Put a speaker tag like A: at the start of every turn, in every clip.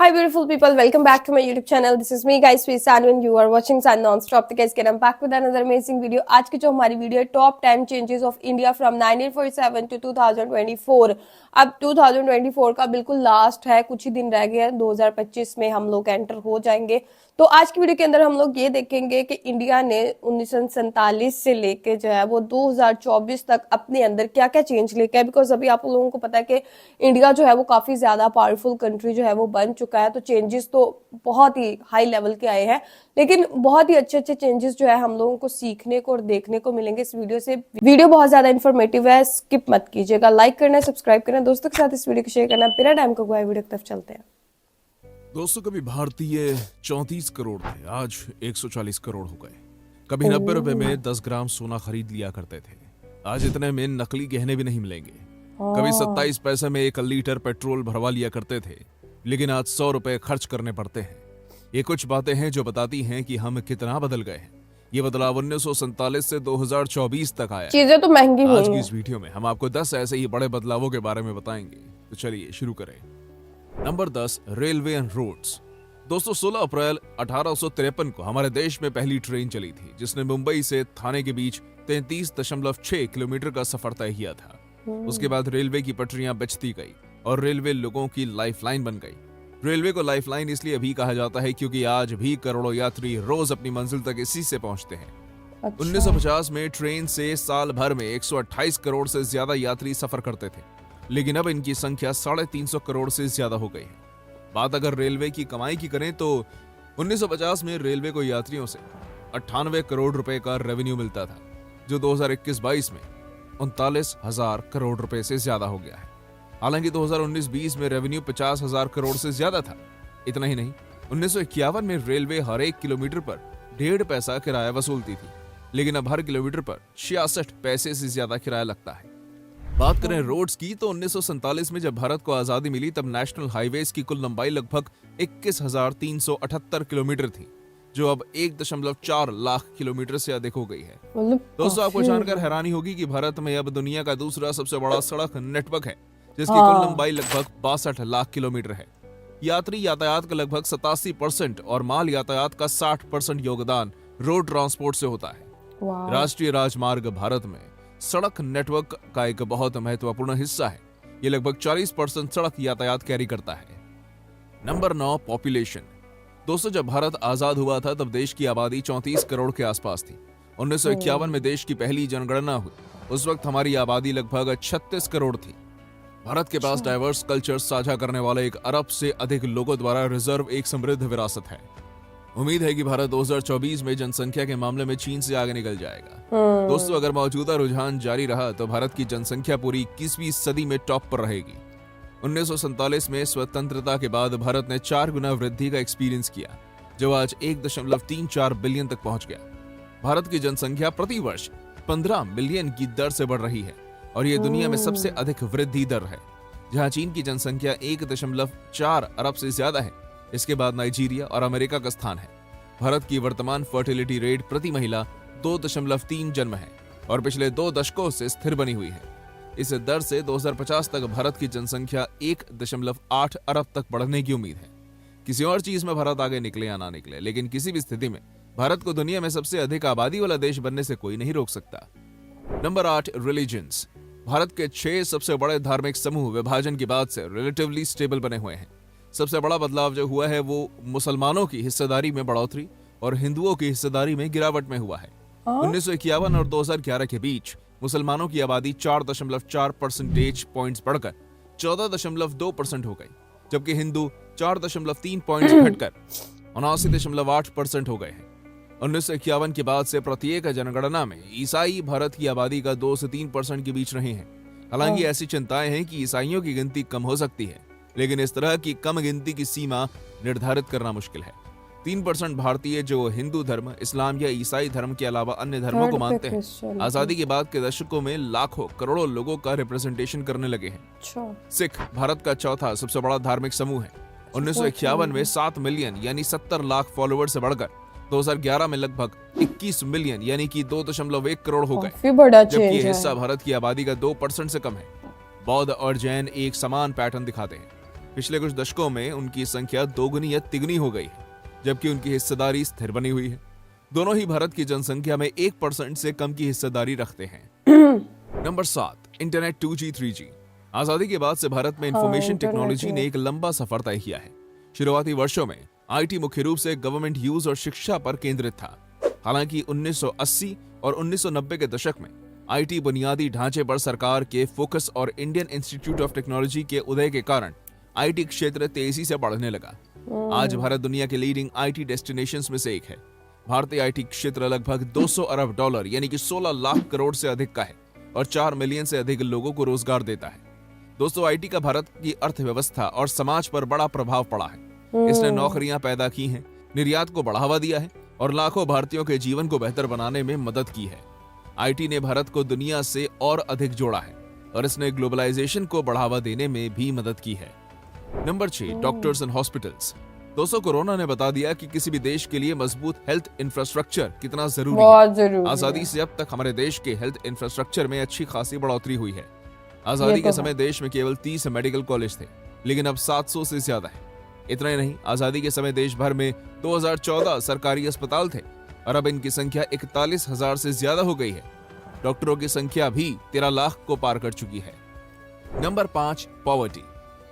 A: Hi beautiful people, welcome back to my YouTube channel. This is me guys, Sweet Sanu and you are watching Sun Non-Stop. तो guys, I'm back with another amazing video. आज की जो हमारी video है top 10 changes of India from 1947 to 2024. अब 2024 का बिल्कुल last है, कुछ ही दिन रह गए हैं, 2025 में हम लोग एंटर हो जाएंगे. तो आज की वीडियो के अंदर हम लोग ये देखेंगे कि इंडिया ने 1947 से लेके जो है वो 2024 तक अपने अंदर क्या क्या चेंज लेके है. बिकॉज अभी आप लोगों को पता है कि इंडिया जो है वो काफी ज्यादा पावरफुल कंट्री जो है वो बन चुका है. तो चेंजेस तो बहुत ही हाई लेवल के आए हैं, लेकिन बहुत ही अच्छे अच्छे चेंजेस जो है हम लोगों को सीखने को और देखने को मिलेंगे इस वीडियो से. वीडियो बहुत ज्यादा इन्फॉर्मेटिव है, स्किप मत कीजिएगा. लाइक करना, सब्सक्राइब करना, दोस्तों के साथ इस वीडियो को शेयर करना. बिना टाइम को गवाए वीडियो की तरफ चलते हैं.
B: दोस्तों, कभी भारतीय 34 करोड़ थे, आज 140 करोड़ हो गए. कभी 90 रुपए में 10 ग्राम सोना खरीद लिया करते थे, आज इतने में नकली गहने भी नहीं मिलेंगे. कभी 27 पैसे में 1 लीटर पेट्रोल भरवा लिया करते थे, लेकिन आज 100 रुपए खर्च करने पड़ते हैं. ये कुछ बातें हैं जो बताती हैं कि हम कितना बदल गए हैं. ये बदलाव 1947 से 2024 तक आया.
A: चीजें तो महंगी हुई हैं.
B: आज की इस वीडियो में हम आपको 10 ऐसे ही बड़े बदलावों के बारे में बताएंगे. तो चलिए शुरू करें. Number 10, railway and roads. दोस्तों, 16 अप्रैल 1853 को हमारे देश में पहली ट्रेन चली थी, जिसने मुंबई से थाने के बीच 33.6 किलोमीटर का सफर तय किया था. उसके बाद रेलवे की पटरियां बिछती गई और रेलवे लोगों की लाइफलाइन बन गई. रेलवे को लाइफलाइन इसलिए भी कहा जाता है क्योंकि आज भी करोड़ों यात्री रोज अपनी मंजिल तक इसी से पहुंचते हैं. 1950 में ट्रेन से साल भर में 128 करोड़ से ज्यादा यात्री सफर करते थे, लेकिन अब इनकी संख्या 350 करोड़ से ज्यादा हो गई है. बात अगर रेलवे की कमाई की करें तो 1950 में रेलवे को यात्रियों से 98 करोड़ रुपए का रेवेन्यू मिलता था, जो 2021-22 में 39,000 करोड़ रुपए से ज्यादा हो गया है. हालांकि 2019-20 में रेवेन्यू 50,000 करोड़ से ज्यादा था. इतना ही नहीं, 1951 में रेलवे हर 1 किलोमीटर पर 1.5 पैसा किराया वसूलती थी, लेकिन अब हर किलोमीटर पर 66 पैसे से ज्यादा किराया लगता है. बात करें रोड्स की तो 1947 में जब भारत को आजादी मिली तब नेशनल हाईवेज की कुल लंबाई लगभग 21,378 किलोमीटर थी, जो अब 1.4 लाख किलोमीटर से अधिक हो गई है. दोस्तों, आपको जानकर हैरानी होगी कि भारत में अब दुनिया का दूसरा सबसे बड़ा सड़क नेटवर्क है, जिसकी कुल लंबाई लगभग 62 लाख किलोमीटर है. यात्री यातायात का लगभग 87% और माल यातायात का 60% योगदान रोड ट्रांसपोर्ट से होता है. राष्ट्रीय राजमार्ग भारत में सड़क नेटवर्क का एक बहुत महत्वपूर्ण हिस्सा है. ये लगभग 40% सड़क यातायात कैरी करता है. Number 9, population. दोस्तों, जब भारत आजाद हुआ था तब देश की आबादी 34 करोड़ के आसपास थी. 1951 में देश की पहली जनगणना हुई. उस वक्त हमारी आबादी लगभग 36 करोड़ थी. भारत के पास डाइवर्स कल्चर साझा करने वाले 1 अरब से अधिक लोगों द्वारा रिजर्व एक समृद्ध विरासत है. उम्मीद है कि भारत 2024 में जनसंख्या के मामले में चीन से आगे निकल जाएगा. दोस्तों, अगर मौजूदा रुझान जारी रहा तो भारत की जनसंख्या पूरी 21वीं सदी में टॉप पर रहेगी. 1947 में स्वतंत्रता के बाद भारत ने 4 गुना वृद्धि का एक्सपीरियंस किया, जो आज 1.34 बिलियन तक पहुंच गया. भारत की जनसंख्या प्रति वर्ष 15 मिलियन की दर से बढ़ रही है और ये दुनिया में सबसे अधिक वृद्धि दर है. जहां चीन की जनसंख्या 1.4 अरब से ज्यादा है, इसके बाद नाइजीरिया और अमेरिका का स्थान है. भारत की वर्तमान फर्टिलिटी रेट प्रति महिला 2.3 जन्म है और पिछले 2 दशकों से स्थिर बनी हुई है. इस दर से 2050 तक भारत की जनसंख्या 1.8 अरब तक बढ़ने की उम्मीद है. किसी और चीज में भारत आगे निकले या ना निकले, लेकिन किसी भी स्थिति में भारत को दुनिया में सबसे अधिक आबादी वाला देश बनने से कोई नहीं रोक सकता. Number 8, religions. भारत के 6 सबसे बड़े धार्मिक समूह विभाजन के बाद से रिलेटिवली स्टेबल बने हुए हैं. सबसे बड़ा बदलाव जो हुआ है वो मुसलमानों की हिस्सेदारी में बढ़ोतरी और हिंदुओं की हिस्सेदारी में गिरावट में हुआ है. 1951 और 2011 के बीच मुसलमानों की आबादी 4.4 परसेंटेज पॉइंट्स बढ़कर 14.2% हो गई, जबकि हिंदू 4.3 पॉइंट्स घटकर 79.8% हो गए हैं. 1951 के बाद से प्रत्येक जनगणना में ईसाई भारत की आबादी का 2 से 3% के बीच रहे हैं. हालांकि ऐसी चिंताएं हैं कि ईसाइयों की गिनती कम हो सकती है, लेकिन इस तरह की कम गिनती की सीमा निर्धारित करना मुश्किल है. 3% भारतीय जो हिंदू धर्म, इस्लाम या ईसाई धर्म के अलावा अन्य धर्मों को मानते हैं, आजादी के बाद के दशकों में लाखों करोड़ों लोगों का रिप्रेजेंटेशन करने लगे हैं. सिख भारत का चौथा सबसे बड़ा धार्मिक समूह है. 1951 में 7 मिलियन यानी 70 लाख फॉलोअर से बढ़कर 2011 में लगभग 21 मिलियन यानी कि 2.1 करोड़ हो गए, जबकि ये हिस्सा भारत की आबादी का 2% से कम है. बौद्ध और जैन एक समान पैटर्न दिखाते हैं. पिछले कुछ दशकों में उनकी संख्या दोगुनी या तिगुनी हो गई है, जबकि उनकी हिस्सेदारी स्थिर बनी हुई है। दोनों ही भारत की जनसंख्या में 1% से कम की हिस्सेदारी रखते हैं। Number 7, internet 2G 3G। आजादी के बाद से भारत में इंफॉर्मेशन टेक्नोलॉजी ने एक लंबा सफर तय किया है। शुरुआती वर्षों में आईटी मुख्य रूप से गवर्नमेंट यूज और शिक्षा पर केंद्रित था। हालांकि 1980 और 1990 के दशक में आईटी बुनियादी ढांचे पर सरकार के फोकस और इंडियन इंस्टीट्यूट ऑफ टेक्नोलॉजी के उदय के कारण आईटी क्षेत्र तेजी से बढ़ने लगा। आज भारत दुनिया के लीडिंग आईटी डेस्टिनेशंस में से एक है। भारतीय आईटी क्षेत्र लगभग 200 अरब डॉलर यानी कि 16 लाख करोड़ से अधिक का है और 4 मिलियन से अधिक लोगों को रोजगार देता है। दोस्तों, आईटी का भारत की अर्थव्यवस्था और समाज पर बड़ा प्रभाव पड़ा है। इसने नौकरियां पैदा की हैं, निर्यात को बढ़ावा दिया है और लाखों भारतीयों के जीवन को बेहतर बनाने में मदद की है। आईटी ने भारत को दुनिया से और अधिक जोड़ा है और इसने ग्लोबलाइजेशन को बढ़ावा देने में भी मदद की है। Number 6, doctors and hospitals. दोस्तों, कोरोना ने बता दिया कि किसी भी देश के लिए मजबूत हेल्थ इंफ्रास्ट्रक्चर कितना जरूरी है। आजादी से अब तक हमारे देश के हेल्थ इंफ्रास्ट्रक्चर में अच्छी खासी बढ़ोतरी हुई है। आजादी के समय देश में केवल 30 मेडिकल कॉलेज थे, लेकिन अब 700 से ज्यादा है। इतना ही नहीं, आजादी के समय देश भर में 2014 सरकारी अस्पताल थे और अब इनकी संख्या 41,000 से ज्यादा हो गई है। डॉक्टरों की संख्या भी 13 लाख को पार कर चुकी है। Number 5, poverty.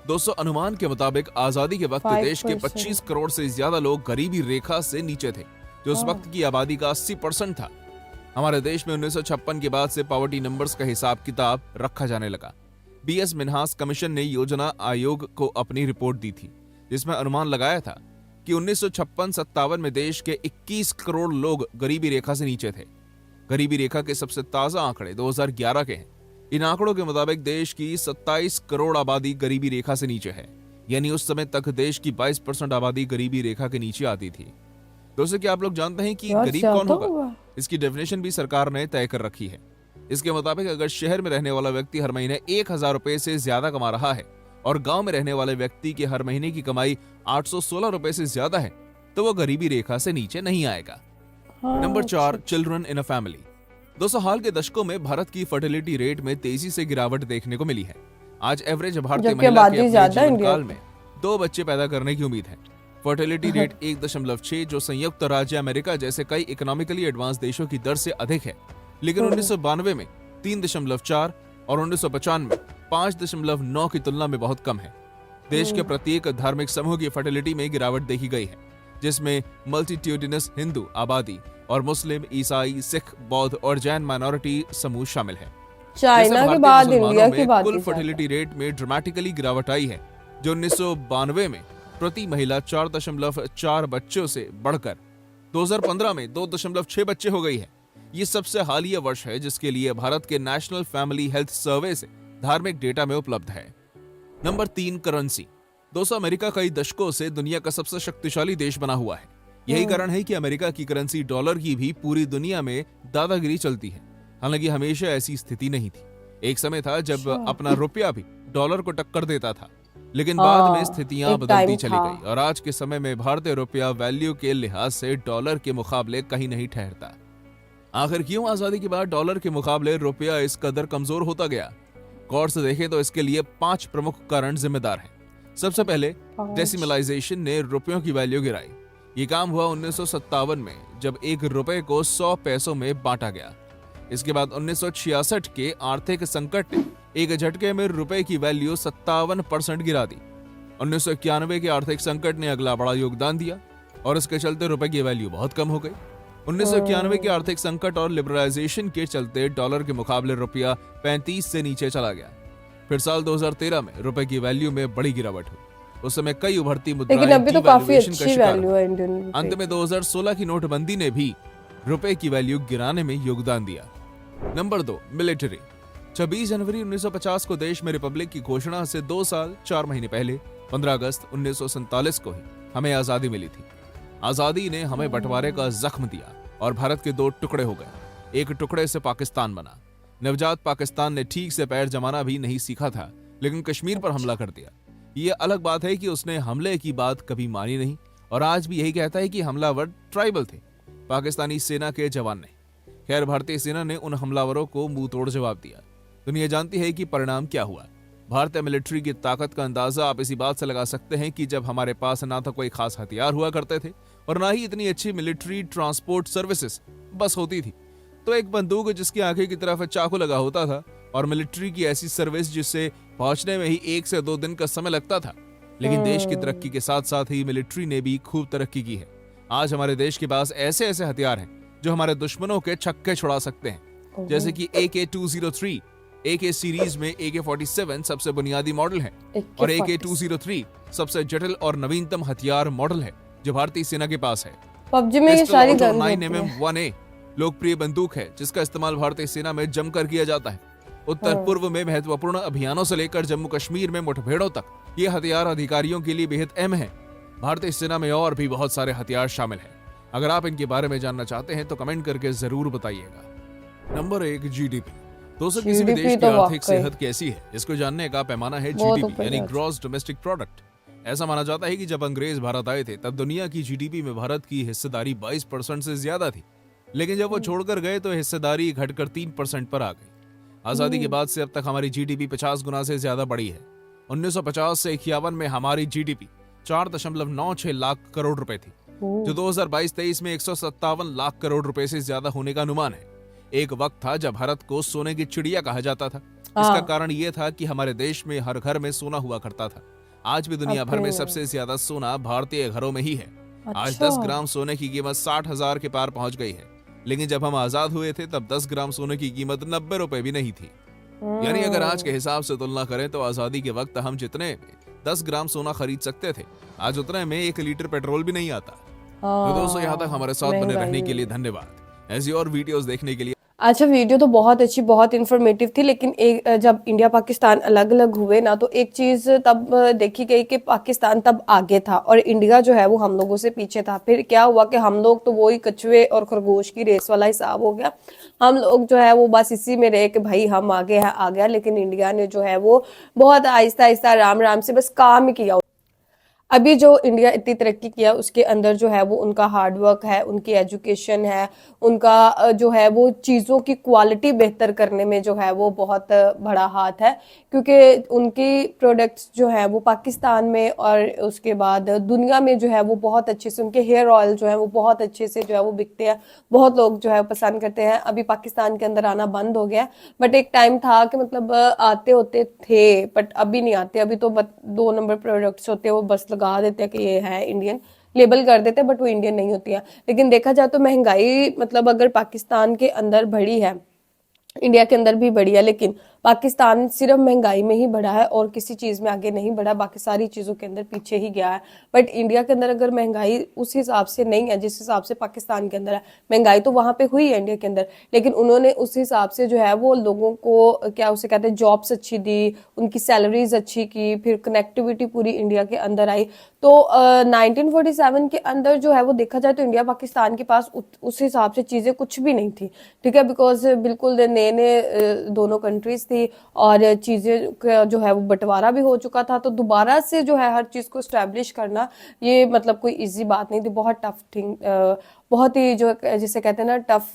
B: दोस्तों, अनुमान के मुताबिक आजादी के वक्त देश के 25 करोड़ से ज्यादा लोग गरीबी रेखा से नीचे थे, जो उस वक्त की आबादी का 80% था। हमारे देश में 1956 के बाद से पॉवर्टी नंबर्स का हिसाब किताब रखा जाने लगा। BS मिन्हास कमीशन ने योजना आयोग को अपनी रिपोर्ट दी थी, जिसमें अनुमान लगाया था कि 1956-57 में देश के 21 करोड़ लोग गरीबी रेखा से नीचे थे। गरीबी रेखा के सबसे ताजा आंकड़े 2011 के हैं। इन आंकड़ों के मुताबिक देश की 27 करोड़ आबादी गरीबी रेखा से नीचे है, यानी उस समय तक देश की 22% आबादी गरीबी रेखा के नीचे आती थी। दोस्तों, क्या आप लोग जानते हैं कि गरीब कौन होगा? इसकी डेफिनेशन भी सरकार ने तय कर रखी है। इसके मुताबिक अगर शहर में रहने वाला व्यक्ति हर महीने 1,000 रुपए से ज्यादा कमा रहा है और गांव में रहने वाले व्यक्ति की हर महीने की कमाई 816 रुपए से ज्यादा है, तो वो गरीबी रेखा से नीचे नहीं आएगा। Number 4, children in a family. दोस्तों, हाल के दशकों में भारत की फर्टिलिटी रेट में तेजी से गिरावट देखने को मिली है। आज एवरेज भारतीय महिला के अपने जीवन काल में 2 बच्चे पैदा करने की उम्मीद है। फर्टिलिटी रेट 1.6, जो संयुक्त राज्य अमेरिका जैसे कई इकोनॉमिकली एडवांस देशों की दर से अधिक है, लेकिन 1992 में 3.4 और 1995 में 5.9 की तुलना में बहुत कम है। देश के प्रत्येक धार्मिक समूह की फर्टिलिटी में गिरावट देखी गई है, जिसमें मल्टीट्यूडिनस हिंदू आबादी और मुस्लिम, ईसाई, सिख, बौद्ध और जैन माइनॉरिटी समूह शामिल है।
A: चाइना के बाद इंडिया की बात
B: कुल फर्टिलिटी रेट में ड्रामेटिकली गिरावट आई है, जो 1992 में प्रति महिला 4.4 बच्चों से बढ़कर 2015 में 2.6 बच्चे हो गई है। ये सबसे हालिया वर्ष है जिसके लिए भारत के नेशनल फैमिली हेल्थ सर्वे से धार्मिक डेटा में उपलब्ध है। Number 3, currency. दोस्तों, अमेरिका कई दशकों से दुनिया का सबसे शक्तिशाली देश बना हुआ है। यही कारण है कि अमेरिका की करेंसी डॉलर की भी पूरी दुनिया में दादागिरी चलती है। हालांकि हमेशा ऐसी स्थिति नहीं थी। एक समय था जब अपना रुपया भी डॉलर को टक्कर देता था, लेकिन बाद में स्थितियां बदलती चली गई और आज के समय में भारतीय रुपया वैल्यू के लिहाज से डॉलर के मुकाबले कहीं नहीं ठहरता। आखिर क्यों आजादी के बाद डॉलर के मुकाबले रुपया इस कदर कमजोर होता गया? गौर से देखें तो इसके लिए 5 प्रमुख कारण जिम्मेदार हैं। सबसे पहले, डेसिमलाइजेशन ने रुपयों की वैल्यू गिराई। ये काम हुआ 1957 में, जब 1 रुपए को 100 पैसों में बांटा गया। इसके बाद 1966 के आर्थिक संकट ने एक झटके में रुपए की वैल्यू 57% गिरा दी। 1991 के आर्थिक संकट ने अगला बड़ा योगदान दिया और इसके चलते रुपए की वैल्यू बहुत कम हो गई। 1991 के आर्थिक संकट और लिबरलाइजेशन के चलते डॉलर के मुकाबले रुपया 35 से नीचे चला गया। फिर साल 2013 में रुपए की वैल्यू में बड़ी गिरावट हुई। उस समय कई उभरती मुद्राएं
A: लेकिन अभी तो काफी
B: डिवैल्यूएशन का
A: अच्छी
B: शिकार
A: वैल्यू है इंडियन रुपए।
B: अंत में 2016 की नोटबंदी ने भी रुपए की वैल्यू गिराने में योगदान दिया। Number 2, military. 26 जनवरी 1950 को देश में रिपब्लिक की घोषणा से 2 साल 4 महीने पहले 15 अगस्त 1947 को ही हमें आजादी मिली थी। आजादी ने हमें बंटवारे का जख्म दिया और भारत के 2 टुकड़े हो गए। एक टुकड़े से पाकिस्तान बना। नवजात पाकिस्तान ने ठीक से पैर जमाना भी नहीं सीखा था, लेकिन कश्मीर पर हमला कर दिया। ये अलग बात है कि उसने हमले की बात कभी मानी नहीं और आज भी यही कहता है कि हमलावर ट्राइबल थे, पाकिस्तानी सेना के जवान नहीं। खैर, भारतीय सेना ने उन हमलावरों को मुंह तोड़ जवाब दिया। दुनिया जानती है कि परिणाम क्या हुआ। भारतीय मिलिट्री की ताकत का अंदाजा आप इसी बात से लगा सकते हैं कि जब हमारे पास ना तो कोई खास हथियार हुआ करते थे और ना ही इतनी अच्छी मिलिट्री ट्रांसपोर्ट सर्विसेज बस होती थी, तो एक बंदूक जिसकी आंखें की तरफ चाकू लगा होता था और मिलिट्री की ऐसी सर्विस जिससे पहुंचने में ही 1 से 2 दिन का समय लगता था। लेकिन देश की तरक्की के साथ साथ ही मिलिट्री ने भी खूब तरक्की की है। आज हमारे देश के पास ऐसे ऐसे हथियार हैं जो हमारे दुश्मनों के छक्के छुड़ा सकते हैं, जैसे कि AK-203। AK सीरीज में AK-47 सबसे बुनियादी मॉडल है और AK-203 सबसे जटिल और नवीनतम हथियार मॉडल है जो भारतीय सेना के पास है।
A: पबजी में ये सारी गन
B: 9mm1A लोकप्रिय बंदूक है जिसका इस्तेमाल भारतीय सेना में जमकर किया जाता है। उत्तर पूर्व में महत्वपूर्ण अभियानों से लेकर जम्मू कश्मीर में मुठभेड़ों तक ये हथियार अधिकारियों के लिए बेहद अहम है। भारतीय सेना में और भी बहुत सारे हथियार शामिल हैं। अगर आप इनके बारे में जानना चाहते हैं तो कमेंट करके जरूर बताइएगा। Number 1, GDP। दोस्तों, किसी भी देश की आर्थिक सेहत कैसी है इसको जानने का पैमाना है GDP यानी ग्रॉस डोमेस्टिक प्रोडक्ट। ऐसा माना जाता है कि जब अंग्रेज भारत आए थे तब दुनिया की GDP में भारत की हिस्सेदारी 22% से ज्यादा थी, लेकिन जब वो छोड़कर गए तो हिस्सेदारी घटकर 3% पर आ गई। आजादी के बाद से अब तक हमारी GDP 50 गुना से ज्यादा बढ़ी है। 1950 से 51 में हमारी GDP 4.96 लाख करोड़ रुपए थी, जो 2022-23 में 157 लाख करोड़ रुपए से ज्यादा होने का अनुमान है। एक वक्त था जब भारत को सोने की चिड़िया कहा जाता था। इसका कारण ये था कि हमारे देश में हर घर में सोना हुआ करता था। आज भी दुनिया भर में सबसे ज्यादा सोना भारतीय घरों में ही है। आज 10 ग्राम सोने की कीमत 60,000 के पार पहुंच गई है, लेकिन जब हम आजाद हुए थे तब 10 ग्राम सोने की कीमत 90 रुपए भी नहीं थी। यानी अगर आज के हिसाब से तुलना करें तो आजादी के वक्त हम जितने 10 ग्राम सोना खरीद सकते थे, आज उतने में 1 लीटर पेट्रोल भी नहीं आता। तो दोस्तों, यहाँ तक हमारे साथ बने रहने के लिए धन्यवाद। ऐसी और वीडियोस देखने के लिए।
A: अच्छा, वीडियो तो बहुत अच्छी, बहुत इन्फॉर्मेटिव थी, लेकिन एक जब इंडिया पाकिस्तान अलग अलग हुए ना, तो एक चीज तब देखी गई कि पाकिस्तान तब आगे था और इंडिया जो है वो हम लोगों से पीछे था। फिर क्या हुआ कि हम लोग तो वही कछुए और खरगोश की रेस वाला हिसाब हो गया। हम लोग जो है वो बस इसी में रहे कि भाई हम आगे हैं, आ गया। लेकिन इंडिया ने जो है वो बहुत आहिस्ता आहिस्ता राम राम से बस काम ही किया। अभी जो इंडिया इतनी तरक्की किया उसके अंदर जो है वो उनका हार्डवर्क है, उनकी एजुकेशन है, उनका जो है वो चीज़ों की क्वालिटी बेहतर करने में जो है वो बहुत बड़ा हाथ है, क्योंकि उनकी प्रोडक्ट्स जो है वो पाकिस्तान में और उसके बाद दुनिया में जो है वो बहुत अच्छे से, उनके हेयर ऑयल जो है वो बहुत अच्छे से जो है वो बिकते हैं। बहुत लोग जो है पसंद करते हैं। अभी पाकिस्तान के अंदर आना बंद हो गया, बट एक टाइम था कि मतलब आते होते थे, बट अभी नहीं आते। अभी तो 2 नंबर प्रोडक्ट्स होते हैं, वो बस लगा देते हैं कि ये है इंडियन, लेबल कर देते हैं, बट वो इंडियन नहीं होती है। लेकिन देखा जाए तो महंगाई मतलब अगर पाकिस्तान के अंदर बढ़ी है, इंडिया के अंदर भी बढ़ी है, लेकिन पाकिस्तान सिर्फ महंगाई में ही बढ़ा है और किसी चीज में आगे नहीं बढ़ा, बाकी सारी चीजों के अंदर पीछे ही गया है। बट इंडिया के अंदर अगर महंगाई उस हिसाब से नहीं है जिस हिसाब से पाकिस्तान के अंदर है, महंगाई तो वहां पे हुई है इंडिया के अंदर, लेकिन उन्होंने उस हिसाब से जो है वो लोगों को क्या उसे कहते हैं जॉब्स अच्छी दी, उनकी सैलरीज अच्छी की, फिर कनेक्टिविटी पूरी इंडिया के अंदर आई। तो 1947 के अंदर जो है वो देखा जाए तो इंडिया पाकिस्तान के पास उस हिसाब से चीजें कुछ भी नहीं थी, ठीक है, बिकॉज बिल्कुल नए नए दोनों कंट्रीज थी और चीजें का जो है वो बंटवारा भी हो चुका था। तो दोबारा से जो है हर चीज को स्टैब्लिश करना ये मतलब कोई इजी बात नहीं थी, बहुत टफ थिंग, बहुत ही जो जिसे कहते हैं ना टफ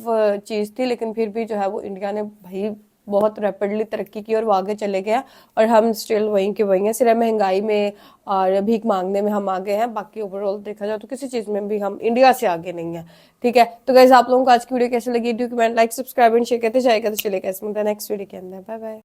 A: चीज थी। लेकिन फिर भी जो है वो इंडिया ने भाई बहुत रैपिडली तरक्की की और वो आगे चले गया और हम स्टिल वहीं के वहीं हैं। सिर्फ महंगाई में और भीख मांगने में हम आगे हैं, बाकी ओवरऑल देखा जाए तो किसी चीज में भी हम इंडिया से आगे नहीं है, ठीक है। तो गाइस, आप लोगों को आज की वीडियो कैसे लगी, do comment, like, subscribe and share करते जाएगा। तो चलिए गाइस, मिलते हैं नेक्स्ट वीडियो के अंदर। Bye bye.